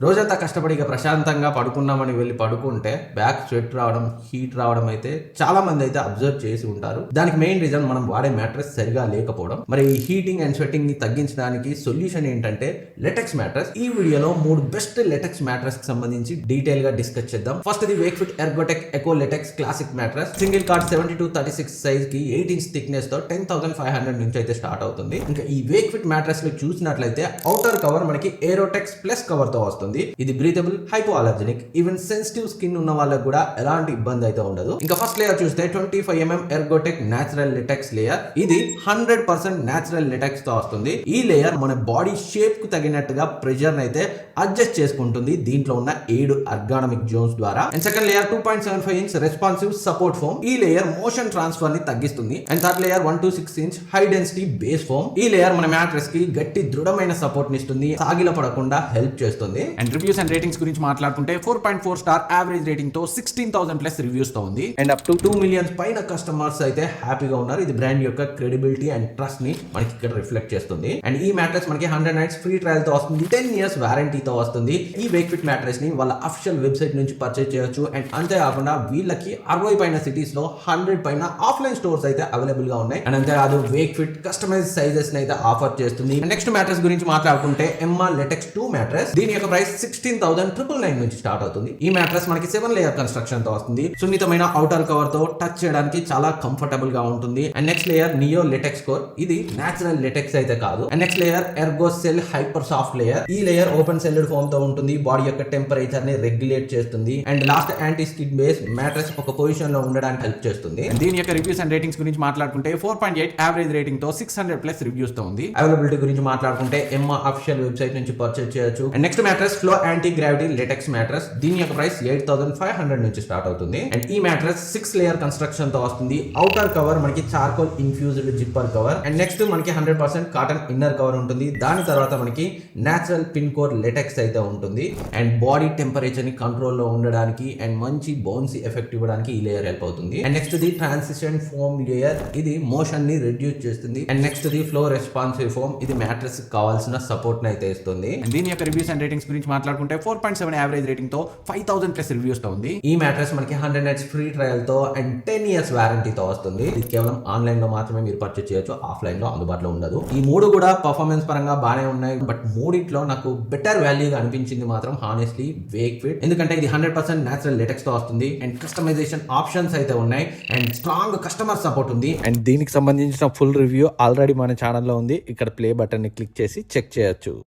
రోజంతా కష్టపడి ఇక ప్రశాంతంగా పడుకున్నామని వెళ్ళి పడుకుంటే బ్యాక్ స్వెట్ రావడం, హీట్ రావడం అయితే చాలా మంది అయితే అబ్జర్వ్ చేసి ఉంటారు. దానికి మెయిన్ రీజన్ మనం వాడే మ్యాట్రెస్ సరిగా లేకపోవడం. మరి ఈ హీటింగ్ అండ్ స్వెట్టింగ్ ని తగ్గించడానికి సొల్యూషన్ ఏంటంటే లెటెక్స్ మ్యాట్రెస్. ఈ వీడియోలో 3 బెస్ట్ లెటెక్స్ మ్యాట్రెస్ కి సంబంధించి డీటెయిల్ గా డిస్కస్ చేద్దాం. ఫస్ట్ ఇది Wakefit ergotech eco latex classic mattress. Single cot 70-36 size కి 8 ఇంచ్ థిక్నెస్ తో 10,500 నుంచి అయితే స్టార్ట్ అవుతుంది. ఇంకా ఈ వేక్ఫిట్ మ్యాట్రెస్ లో చూసినట్లయితే అవుటర్ కవర్ మనకి ఏరోటెక్స్ ప్లస్ కవర్ తో వస్తుంది. ఇది breathable, hypoallergenic, even sensitive skin ఉన్న వాళ్ళకి కూడా ఎలాంటి ఇబ్బంది అయితే ఉండదు. ఇంకా ఫస్ట్ లేయర్ చూస్తే 25mm ఎర్గోటెక్ నేచురల్ లెటెక్స్ లేయర్. ఇది 100% నేచురల్ లెటెక్స్ తో వస్తుంది. ఈ లేయర్ మన బాడీ షేప్ కు తగినట్టుగా ప్రెషర్ అయితే అడ్జస్ట్ చేసుకుంటుంది దీంట్లో ఉన్న 7 అర్గానమిక్ జోన్స్ ద్వారా. And second layer 2.75 inch responsive support foam. ఈ లేయర్ మోషన్ ట్రాన్స్ఫర్ ని తగ్గిస్తుంది. And third layer 1 to 6 inch high density base foam. ఈ లేయర్ మన మ్యాట్రెస్ కి గట్టి దృఢమైన సపోర్ట్ ని ఇస్తుంది, సాగిల పడకుండా హెల్ప్ చేస్తుంది. అండ్ రివ్యూస్ అండ్ రేటింగ్స్ గురించి మాట్లాడుకుంటే 4.4 స్టార్ యావరేజ్ రేటింగ్ తో 16,000 ప్లస్ రివ్యూస్ తో ఉంది. అండ్ అప్ టు 2 మిలియన్స్ పైన కస్టమర్స్ అయితే హ్యాపీగా ఉన్నారు. ఇది బ్రాండ్ యొక్క క్రెడిబిలిటీ అండ్ ట్రస్ట్ ని మనకి ఇక్కడ రిఫ్లెక్ట్ చేస్తుంది. అండ్ ఈ మ్యాట్రెస్ మనకి 100 నైట్స్ ఫ్రీ ట్రయల్ తో వస్తుంది, 10 ఇయర్స్ వారంటీతో వస్తుంది. ఈ వేక్ఫిట్ మ్యాట్రెస్ ని వాళ్ళ అఫిషియల్ వెబ్సైట్ నుంచి పర్చేజ్ చేయొచ్చు. అండ్ అంతేకాకుండా వీళ్ళకి 60 పైన సిటీస్ లో 100 పైన ఆఫ్లైన్ స్టోర్స్ అయితే అవైలబుల్ గా ఉన్నాయి. అండ్ అంతేకాదు వేక్ఫిట్ కస్టమైజ్ సైజెస్ ని అయితే ఆఫర్ చేస్తుంది. నెక్స్ట్ మ్యాట్రెస్ గురించి మాట్లాడుకుంటే ఎమ్మా లెటెక్స్ 2 మ్యాట్రెస్. దీని యొక్క ప్రైస్ 16,999 నుంచి స్టార్ట్ అవుతుంది. ఈ మ్యాట్రెస్ మనకి 7 లేయర్ కన్స్ట్రక్షన్ తో వస్తుంది. సున్నితమైన అవుటర్ కవర్ తో టచ్ చేయడానికి చాలా కంఫర్టబుల్ గా ఉంటుంది. And next layer neo latex core. ఇది నేచురల్ లెటెక్స్ అయితే కాదు. And next layer Ergo cell hyper soft layer. ఈ లేయర్ ఓపెన్ సెల్డ్ ఫోమ్ తో ఉంటుంది, బాడీ యొక్క టెంపరేచర్ ని రెగ్యులేట్ చేస్తుంది. And last anti skid base mattress ఒక పొజిషన్ లో ఉండడానికి హెల్ప్ చేస్తుంది. దీని యొక్క రివ్యూస్ అండ్ రేటింగ్స్ గురించి మాట్లాడుకుంటే 4.8 యావరేజ్ రేటింగ్ తో 600 ప్లస్ రివ్యూస్ తో ఉంది. అవైలబిలిటీ గురించి మాట్లాడుకుంటే ఎమ్మా అఫిషియల్ వెబ్సైట్ నుంచి పర్చేజ్ చేయొచ్చు. And next mattress flow anti gravity latex mattress. దీని యొక్క ప్రైస్ 8,500 నుంచి స్టార్ట్ అవుతుంది. అండ్ ఈ మ్యాట్రెస్ 6 లేయర్ కన్స్ట్రక్షన్ తో వస్తుంది. అవుటర్ కవర్ మనకి charcoal infused zipper cover. And next మనకి 100% కాటన్ ఇన్నర్ కవర్ ఉంటుంది. దాని తర్వాత మనకి నేచురల్ పిన్ కోర్ లెటెక్స్ అయితే ఉంటుంది. అండ్ బాడీ టెంపరేచర్ ని కంట్రోల్ లో ఉండడానికి అండ్ మంచి బౌన్సీ ఎఫెక్ట్ ఇవ్వడానికి ఈ లేయర్ హెల్ప్ అవుతుంది. And next the transition foam layer. ఇది మోషన్ ని రెడ్యూస్ చేస్తుంది. And next the flow responsive foam. ఇది మ్యాట్రెస్ కావాల్సిన సపోర్ట్ ని అయితే ఇస్తుంది. దీని యొక్క రివ్యూస్ అండ్ రేటింగ్స్ గురించి మాట్లాడుకుంటే 4.7 యావరేజ్ రేటింగ్ తో 5,000 ప్లస్ రివ్యూస్ తో ఉంది. ఈ మ్యాట్రెస్ మనకి 100 నైట్స్ ఫ్రీ ట్రయల్ తో అండ్ 10 ఇయర్స్ వారంటీతో వస్తుంది. ఇది కేవలం ఆన్లైన్ లో మాత్రమే మీరు పర్చేజ్ చేయొచ్చు, ఆఫ్లైన్ లో అందుబాటులో ఉండదు. ఈ 3 కూడా పర్ఫార్మెన్స్ పరంగా బాగానే ఉన్నాయి. బట్ మూడిట్లో నాకు బెటర్ వాల్యూగా అనిపించింది మాత్రం హానెస్ట్లీ వేక్ఫిట్. ఎందుకంటే ఇది 100% నేచురల్ లెటెక్స్ తో వస్తుంది. అండ్ కస్టమైజేషన్ ఆప్షన్స్ అయితే ఉన్నాయి. అండ్ స్ట్రాంగ్ కస్టమర్ సపోర్ట్ ఉంది. అండ్ దీనికి సంబంధించిన ఫుల్ రివ్యూ ఆల్రెడీ మన ఛానల్లో ఉంది. ఇక్కడ ప్లే బటన్ ని క్లిక్ చేసి చెక్ చేయొచ్చు.